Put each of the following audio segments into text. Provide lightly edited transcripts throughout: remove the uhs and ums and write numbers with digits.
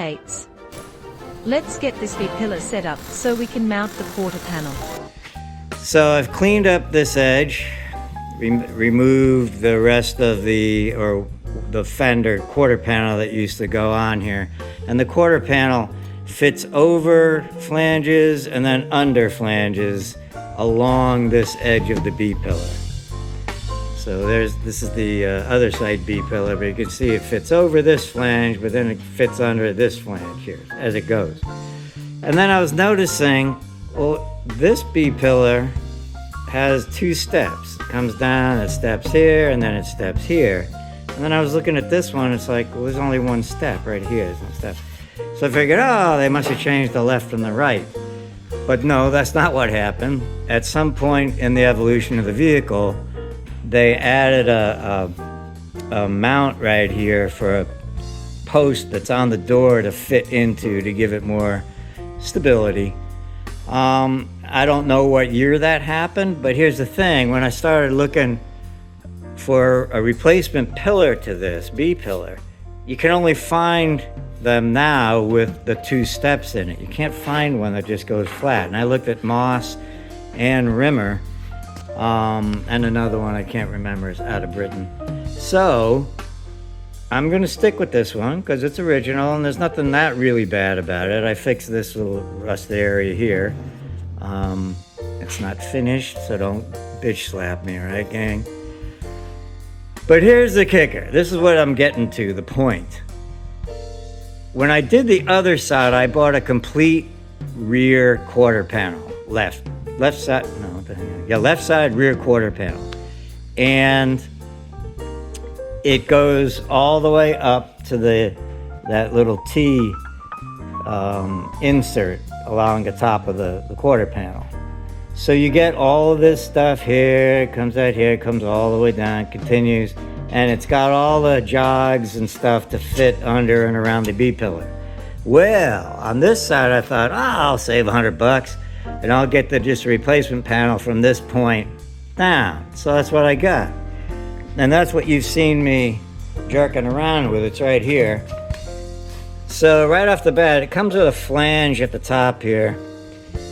indicates. Let's get this V-pillar set up so we can mount the quarter panel. So I've cleaned up this edge, removed the rest of the fender quarter panel that used to go on here. And the quarter panel fits over flanges and then under flanges along this edge of the B-pillar. So this is the other side B-pillar, but you can see it fits over this flange, but then it fits under this flange here as it goes. And then I was noticing, well, this B-pillar has two steps. It comes down, it steps here, and then it steps here. And then I was looking at this one, it's like, well, there's only one step right here. There's no step. So I figured, oh, they must have changed the left from the right. But no, that's not what happened. At some point in the evolution of the vehicle, they added a mount right here for a post that's on the door to fit into to give it more stability. I don't know what year that happened, but here's the thing. When I started looking for a replacement pillar to this B-pillar, you can only find them now with the two steps in it. You can't find one that just goes flat. And I looked at Moss and Rimmer, and another one I can't remember is out of Britain. So I'm gonna stick with this one because it's original and there's nothing that really bad about it. I fixed this little rust area here. It's not finished, so don't bitch slap me, all right, gang? But here's the kicker. This is what I'm getting to, the point. When I did the other side, I bought a complete rear quarter panel. Left side rear quarter panel. And it goes all the way up to that little T insert along the top of the quarter panel. So you get all of this stuff here, it comes out here, it comes all the way down, continues, and it's got all the jogs and stuff to fit under and around the B-pillar. Well, on this side I thought, I'll save $100 and I'll get just a replacement panel from this point down. So that's what I got. And that's what you've seen me jerking around with. It's right here. So right off the bat, it comes with a flange at the top here,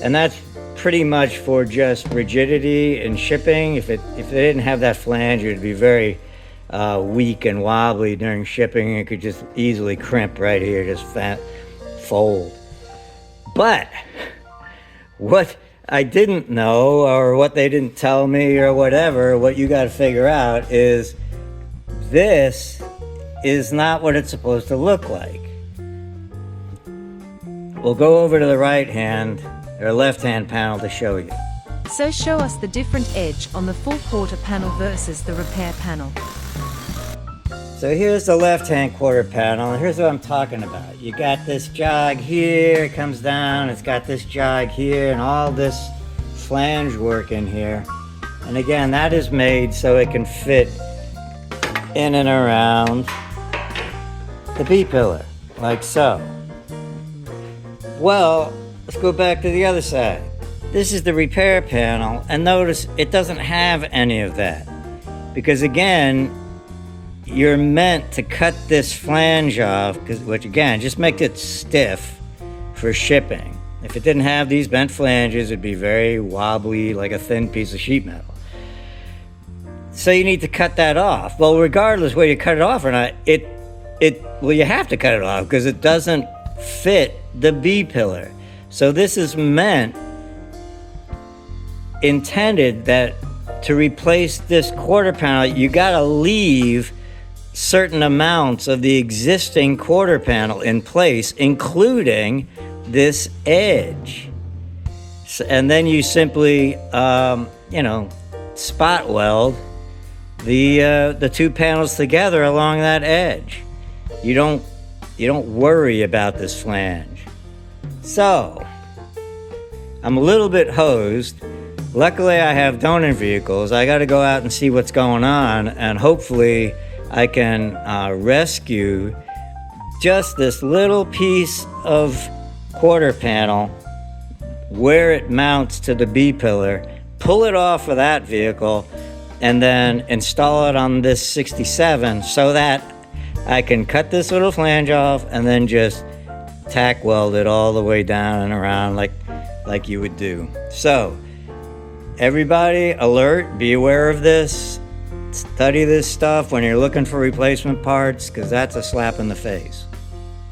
and that's pretty much for just rigidity and shipping. If they didn't have that flange, it would be very weak and wobbly during shipping. It could just easily crimp right here, just fold. But what I didn't know, or what they didn't tell me, or whatever, what you got to figure out is this is not what it's supposed to look like. We'll go over to the right hand or left hand panel to show you. So show us the different edge on the full quarter panel versus the repair panel. So here's the left hand quarter panel, and here's what I'm talking about. You got this jog here, it comes down, it's got this jog here, and all this flange work in here. And again, that is made so it can fit in and around the B-pillar, like so. Well, let's go back to the other side. This is the repair panel, and notice it doesn't have any of that. Because again, you're meant to cut this flange off, which again, just makes it stiff for shipping. If it didn't have these bent flanges, it'd be very wobbly, like a thin piece of sheet metal. So you need to cut that off. Well, regardless whether you cut it off or not, well, you have to cut it off because it doesn't fit the B-pillar. So this is intended that to replace this quarter panel, you gotta leave certain amounts of the existing quarter panel in place, including this edge. And then you simply, spot weld the two panels together along that edge. You don't worry about this flange. So, I'm a little bit hosed. Luckily, I have donor vehicles. I got to go out and see what's going on, and hopefully I can rescue just this little piece of quarter panel where it mounts to the B-pillar, pull it off of that vehicle, and then install it on this 67 so that I can cut this little flange off and then just tack weld it all the way down and around like you would do. So everybody alert, be aware of this. Study this stuff when you're looking for replacement parts, because that's a slap in the face.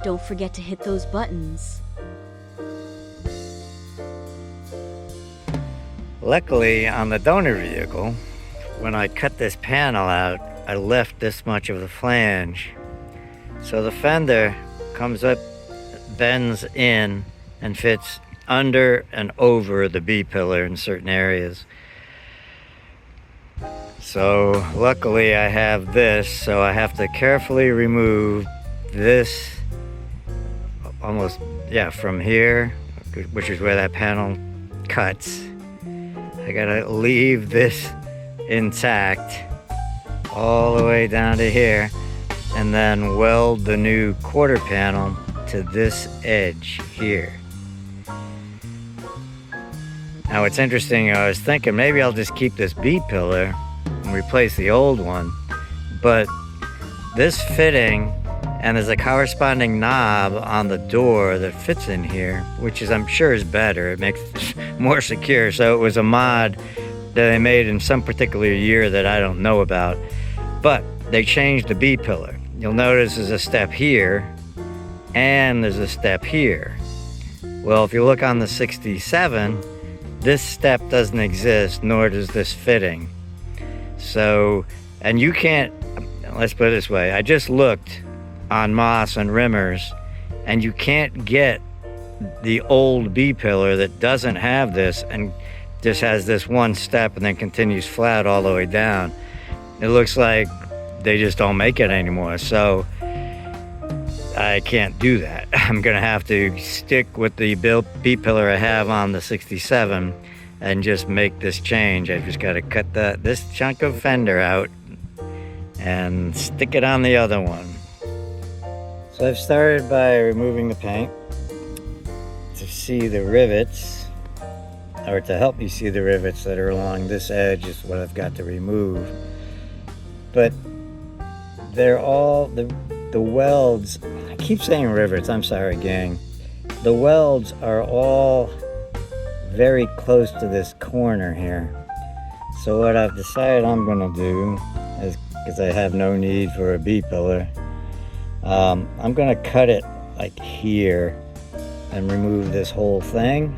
Don't forget to hit those buttons. Luckily, on the donor vehicle, when I cut this panel out, I left this much of the flange. So the fender comes up, bends in, and fits under and over the B-pillar in certain areas. So luckily I have this, so I have to carefully remove this almost, from here, which is where that panel cuts. I gotta leave this intact all the way down to here, and then weld the new quarter panel to this edge here. Now what's interesting, I was thinking maybe I'll just keep this B-pillar and replace the old one, but this fitting, and there's a corresponding knob on the door that fits in here, which is, I'm sure, is better. It makes it more secure. So it was a mod that they made in some particular year that I don't know about, but they changed the B-pillar. You'll notice there's a step here and there's a step here. Well, if you look on the 67, this step doesn't exist, nor does this fitting. So, and you can't, let's put it this way, I just looked on Moss and Rimmers, and you can't get the old B-pillar that doesn't have this and just has this one step and then continues flat all the way down. It looks like they just don't make it anymore, so I can't do that. I'm gonna have to stick with the B-pillar I have on the 67 and just make this change. I just gotta cut this chunk of fender out and stick it on the other one. So I've started by removing the paint to see the rivets, or to help me see the rivets that are along this edge is what I've got to remove. But they're all, the welds, I keep saying rivets, I'm sorry gang. The welds are all very close to this corner here. So what I've decided I'm gonna do is, because I have no need for a B-pillar, I'm gonna cut it like here and remove this whole thing,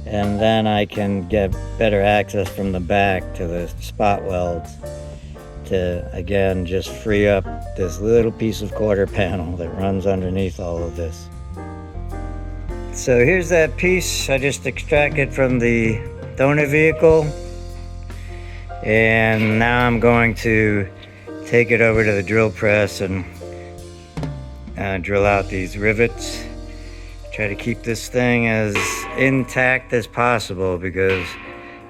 and then I can get better access from the back to the spot welds to, again, just free up this little piece of quarter panel that runs underneath all of this. So here's that piece I just extracted from the donor vehicle, and now I'm going to take it over to the drill press and drill out these rivets. Try to keep this thing as intact as possible, because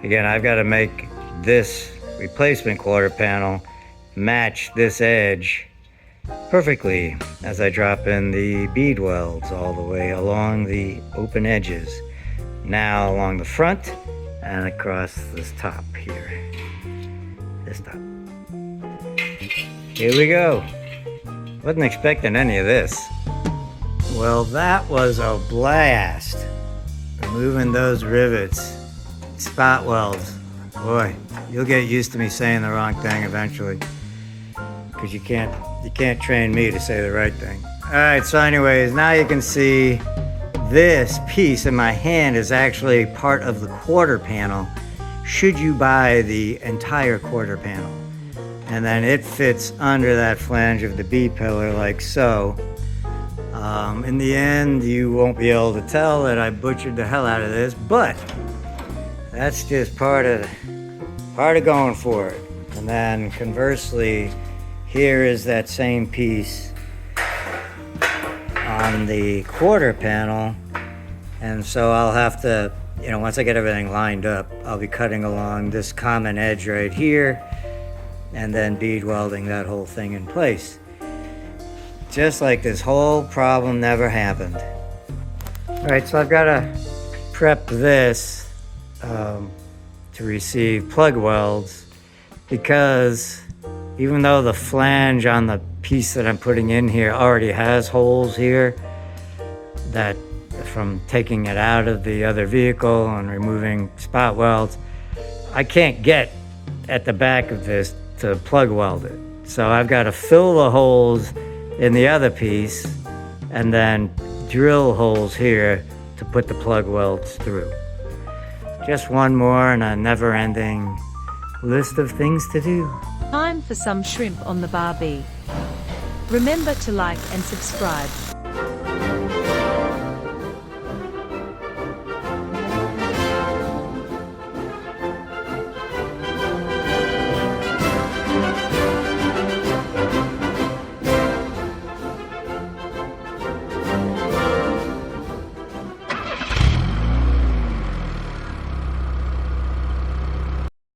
again, I've got to make this replacement quarter panel match this edge perfectly as I drop in the bead welds all the way along the open edges. Now along the front and across this top here. This top. Here we go. Wasn't expecting any of this. Well, that was a blast. Removing those rivets, spot welds. Boy, you'll get used to me saying the wrong thing eventually, because you can't train me to say the right thing. All right, so anyways, now you can see this piece in my hand is actually part of the quarter panel, should you buy the entire quarter panel. And then it fits under that flange of the B-pillar like so. In the end, you won't be able to tell that I butchered the hell out of this, but that's just part of going for it. And then conversely, here is that same piece on the quarter panel. And so I'll have to, once I get everything lined up, I'll be cutting along this common edge right here and then bead welding that whole thing in place. Just like this whole problem never happened. All right, so I've got to prep this to receive plug welds, because even though the flange on the piece that I'm putting in here already has holes here, that from taking it out of the other vehicle and removing spot welds, I can't get at the back of this to plug weld it. So I've got to fill the holes in the other piece and then drill holes here to put the plug welds through. Just one more in a never-ending list of things to do. Time for some shrimp on the barbie. Remember to like and subscribe.